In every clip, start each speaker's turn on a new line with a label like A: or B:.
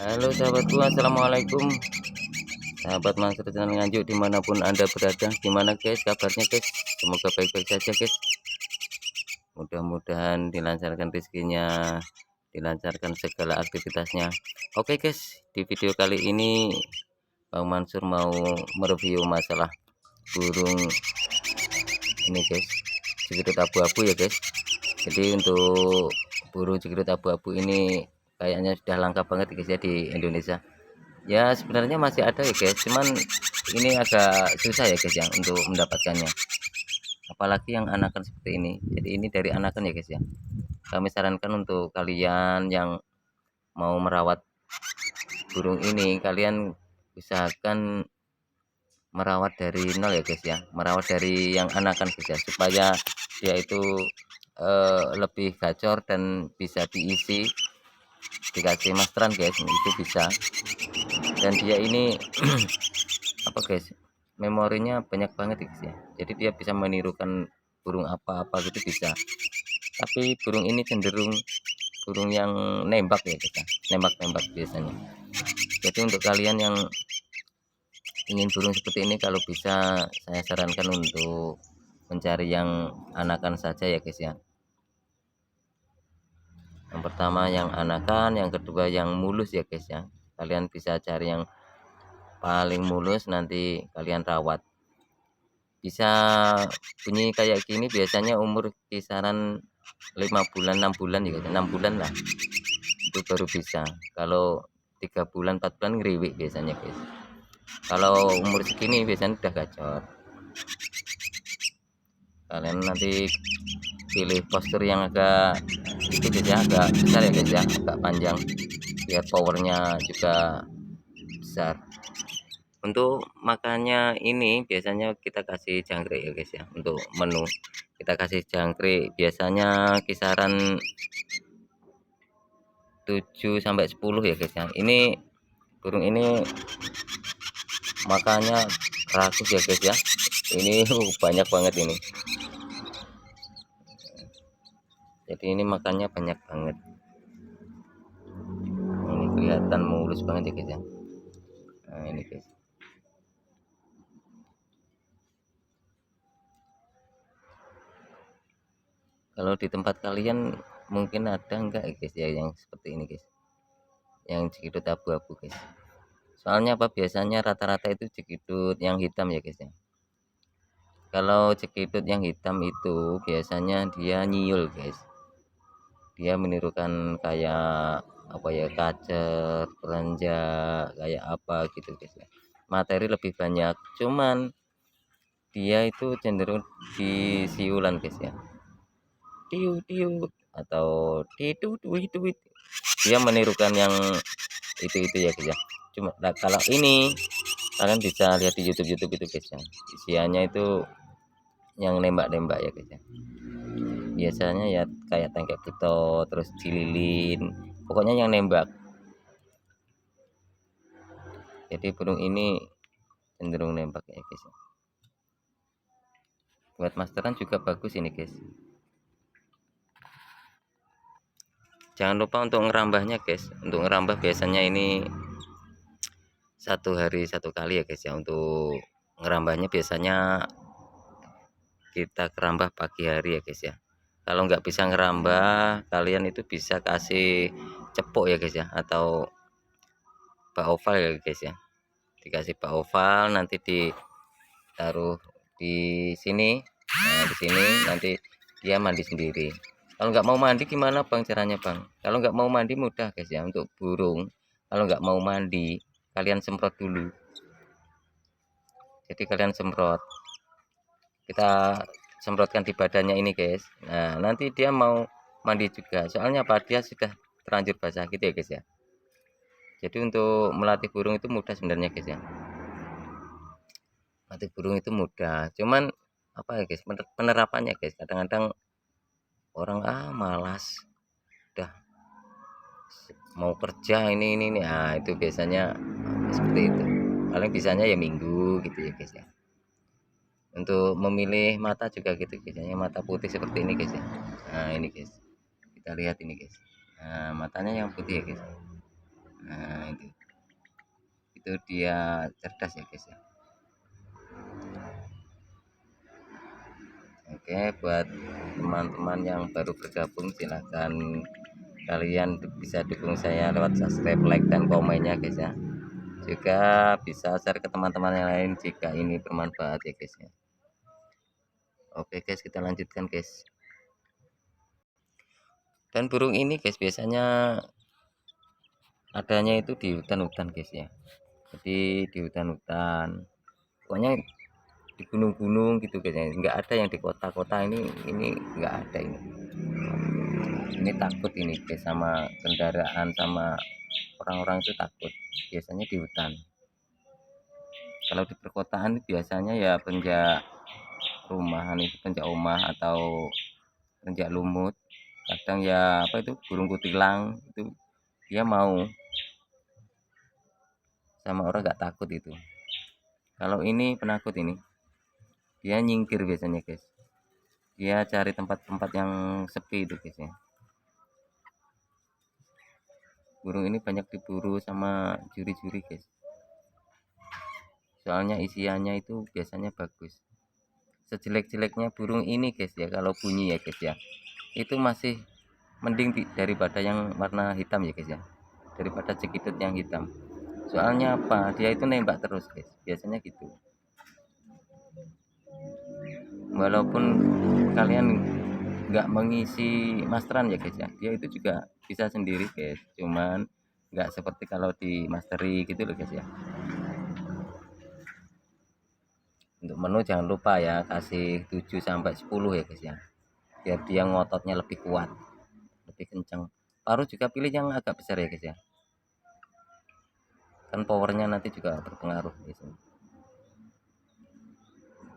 A: Halo sahabatku, assalamualaikum. Sahabat Mansur Channel Nganjuk dimanapun anda berada, gimana guys kabarnya guys? Semoga baik-baik saja guys. Mudah-mudahan dilancarkan rezekinya, dilancarkan segala aktivitasnya. Oke guys, di video kali ini Bang Mansur mau mereview masalah burung ini guys, cekidot abu-abu ya guys. Jadi untuk burung cekidot abu-abu ini kayaknya sudah langka banget guys ya di Indonesia. Ya sebenarnya masih ada ya guys, cuman ini agak susah ya guys ya untuk mendapatkannya, apalagi yang anakan seperti ini. Jadi ini dari anakan ya guys ya. Kami sarankan untuk kalian yang mau merawat burung ini, kalian usahakan merawat dari nol ya guys ya, merawat dari yang anakan guys ya, supaya dia itu lebih gacor dan bisa diisi, dikasih masteran guys, itu bisa. Dan dia ini apa guys, memorinya banyak banget guys ya, jadi dia bisa menirukan burung apa-apa gitu bisa. Tapi burung ini cenderung burung yang nembak ya guys ya, nembak-nembak biasanya. Jadi untuk kalian yang ingin burung seperti ini, kalau bisa saya sarankan untuk mencari yang anakan saja ya guys ya. Yang pertama yang anakan, yang kedua yang mulus ya guys ya. Kalian bisa cari yang paling mulus, nanti kalian rawat. Bisa bunyi kayak gini biasanya umur kisaran 5 bulan 6 bulan ya guys, 6 bulan lah itu baru bisa. Kalau 3 bulan 4 bulan ngeriwik biasanya guys. Kalau umur segini biasanya udah gacor. Kalian nanti pilih postur yang agak itu guys ya, agak besar ya guys ya, agak panjang biar powernya juga besar. Untuk makannya ini biasanya kita kasih jangkrik ya guys ya. Untuk menu kita kasih jangkrik biasanya kisaran 7 sampai 10 ya guys ya. Ini burung ini makannya rakus ya guys ya. Ini banyak banget ini. Jadi ini makannya banyak banget. Ini kelihatan mulus banget ya guys ya. Nah ini guys. Kalau di tempat kalian mungkin ada enggak ya guys ya yang seperti ini guys, yang cekidot abu-abu guys. Soalnya apa, biasanya rata-rata itu cekidot yang hitam ya guys ya. Kalau cekidot yang hitam itu biasanya dia nyiul guys, dia menirukan kayak apa ya, kacer, keranjang, kayak apa gitu guys ya. Materi lebih banyak, cuman dia itu cenderung di siulan guys ya, tiu tiu atau titu tuit tuit, dia menirukan yang itu ya guys ya. Cuma nah, kalau ini kalian bisa lihat di YouTube itu guys ya, isiannya itu yang nembak-nembak ya guys ya. Biasanya ya kayak tangkap buto, terus cililin, pokoknya yang nembak. Jadi burung ini cenderung nembak ya guys ya. Buat masteran juga bagus ini guys. Jangan lupa untuk ngerambahnya guys. Untuk ngerambah biasanya ini 1 hari 1 kali ya guys ya. Untuk ngerambahnya biasanya kita kerambah pagi hari ya guys ya. Kalau nggak bisa ngerambah, kalian itu bisa kasih cepuk ya guys ya, atau bak oval ya guys ya. Dikasih bak oval, nanti ditaruh di sini. Nah di sini nanti dia mandi sendiri. Kalau nggak mau mandi gimana bang caranya bang? Kalau nggak mau mandi mudah guys ya, untuk burung kalau nggak mau mandi kalian semprot dulu. Jadi kalian semprot, kita semprotkan di badannya ini guys. Nah nanti dia mau mandi juga, soalnya apa, dia sudah terlanjur basah gitu ya guys ya. Jadi untuk melatih burung itu mudah sebenarnya guys ya, melatih burung itu mudah, cuman apa ya guys, penerapannya guys, kadang-kadang orang malas, udah mau kerja ini nah itu biasanya seperti itu. Paling bisanya ya minggu gitu ya guys ya. Untuk memilih mata juga gitu, biasanya mata putih seperti ini guys ya. Nah ini guys, kita lihat ini guys, nah matanya yang putih ya guys. Nah itu dia cerdas ya guys ya. Oke, buat teman-teman yang baru bergabung silahkan kalian bisa dukung saya lewat subscribe, like, dan komennya guys ya. Juga bisa share ke teman-teman yang lain jika ini bermanfaat ya guys ya. Oke guys, kita lanjutkan guys. Dan burung ini guys biasanya adanya itu di hutan-hutan guys ya. Jadi di hutan-hutan, pokoknya di gunung-gunung gitu guys ya. Nggak ada yang di kota-kota, ini nggak ada ini takut ini guys sama kendaraan, sama orang-orang itu takut, biasanya di hutan. Kalau di perkotaan biasanya ya penjak rumahan, itu penjak rumah atau penjak lumut. Kadang ya apa itu burung kutilang itu dia mau sama orang, nggak takut itu. Kalau ini penakut ini, dia nyingkir biasanya guys, dia cari tempat-tempat yang sepi itu guys ya. Burung ini banyak diburu sama juri-juri guys, soalnya isiannya itu biasanya bagus. Sejelek-jeleknya burung ini guys ya, kalau bunyi ya guys ya, itu masih mending daripada yang warna hitam ya guys ya, daripada cekidot yang hitam. Soalnya apa, dia itu nembak terus guys, biasanya gitu. Walaupun kalian nggak mengisi masteran ya guys ya, dia itu juga bisa sendiri guys, cuman nggak seperti kalau di masteri gitu loh guys ya. Untuk menu jangan lupa ya kasih 7 sampai 10 ya guys ya, biar dia ngototnya lebih kuat, lebih kencang. Paruh juga pilih yang agak besar ya guys ya, kan powernya nanti juga berpengaruh guys.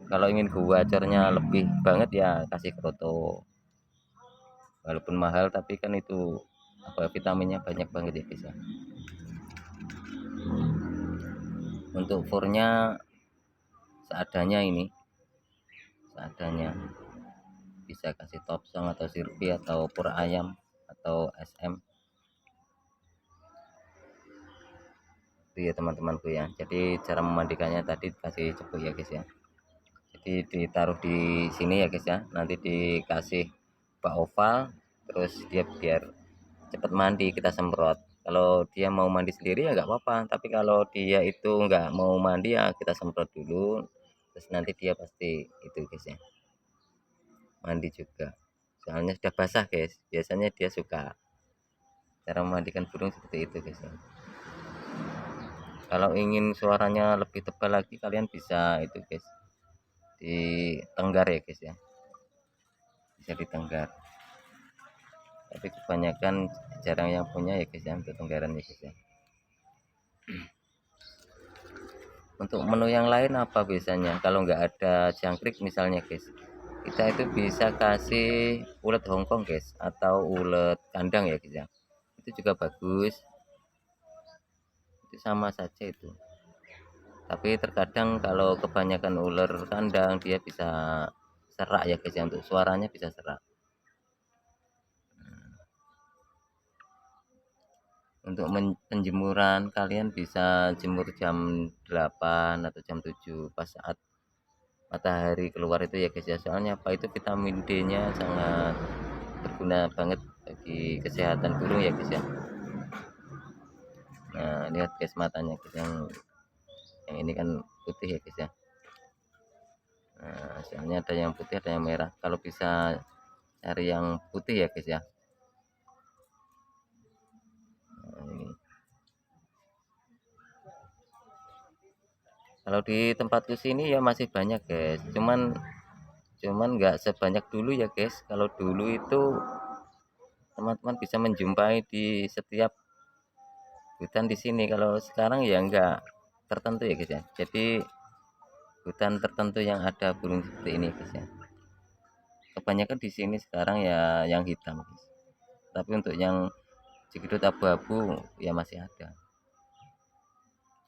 A: Kalau ingin gacornya lebih banget ya kasih kroto, walaupun mahal tapi kan itu apa, vitaminnya banyak banget ya guys ya. Untuk furnya seadanya ini, seadanya, bisa kasih topsong atau sirpi atau pur ayam atau SM itu ya teman-temanku ya. Jadi cara memandikannya tadi kasih cepuk ya guys ya, jadi ditaruh di sini ya guys ya, nanti dikasih bak oval, terus dia biar cepat mandi kita semprot. Kalau dia mau mandi sendiri ya nggak apa-apa, tapi kalau dia itu nggak mau mandi ya kita semprot dulu, terus nanti dia pasti itu guys ya, mandi juga, soalnya sudah basah guys, biasanya dia suka. Cara memandikan burung seperti itu guys ya. Kalau ingin suaranya lebih tebal lagi kalian bisa itu guys, ditenggar ya guys ya, bisa ditenggar, tapi kebanyakan jarang yang punya ya guys ya untuk tenggaran ya guys ya. Untuk menu yang lain apa biasanya kalau nggak ada jangkrik misalnya guys, kita itu bisa kasih ulet Hongkong guys atau ulet kandang ya guys ya, itu juga bagus, itu sama saja itu. Tapi terkadang kalau kebanyakan ular kandang dia bisa serak ya guys ya, untuk suaranya bisa serak. Untuk penjemuran kalian bisa jemur jam 8 atau jam 7 pas saat matahari keluar itu ya guys ya, soalnya apa, itu vitamin D nya sangat berguna banget bagi kesehatan burung ya guys ya. Nah lihat guys matanya guys, yang ini kan putih ya guys ya. Nah soalnya ada yang putih ada yang merah, kalau bisa cari yang putih ya guys ya. Nah, ini. Kalau di tempatku sini ya masih banyak guys, cuman nggak sebanyak dulu ya guys. Kalau dulu itu teman-teman bisa menjumpai di setiap hutan di sini, kalau sekarang ya nggak tertentu ya guys ya. Jadi hutan tertentu yang ada burung seperti ini guys ya, kebanyakan di sini sekarang ya yang hitam guys, tapi untuk yang cekidot abu-abu ya masih ada,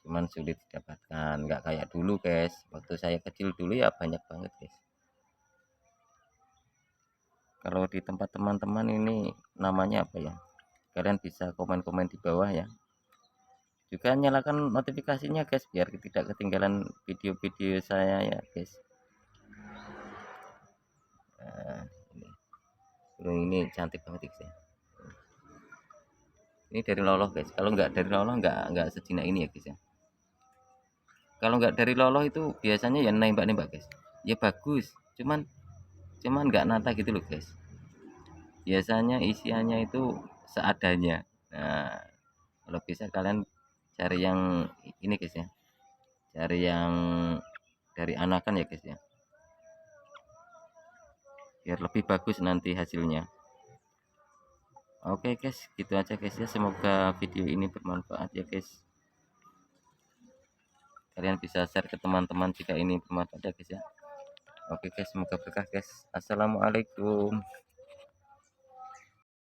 A: cuman sulit didapatkan, nggak kayak dulu guys. Waktu saya kecil dulu ya banyak banget guys. Kalau di tempat teman-teman ini namanya apa ya, kalian bisa komen-komen di bawah ya. Juga nyalakan notifikasinya guys, biar tidak ketinggalan video-video saya ya guys. Nah, ini burung ini cantik banget guys ya. Ini dari loloh guys, kalau nggak dari loloh nggak sejinak ini ya guys ya. Kalau nggak dari loloh itu biasanya ya nembak-nembak guys, ya bagus, cuman cuman nggak nata gitu loh guys. Biasanya isiannya itu seadanya. Nah, kalau bisa kalian cari yang ini guys ya, cari yang dari anakan ya guys ya, biar lebih bagus nanti hasilnya. Oke guys, gitu aja guys ya, semoga video ini bermanfaat ya guys. Kalian bisa share ke teman-teman jika ini bermanfaat ya guys ya. Oke guys, semoga berkah guys. Assalamualaikum.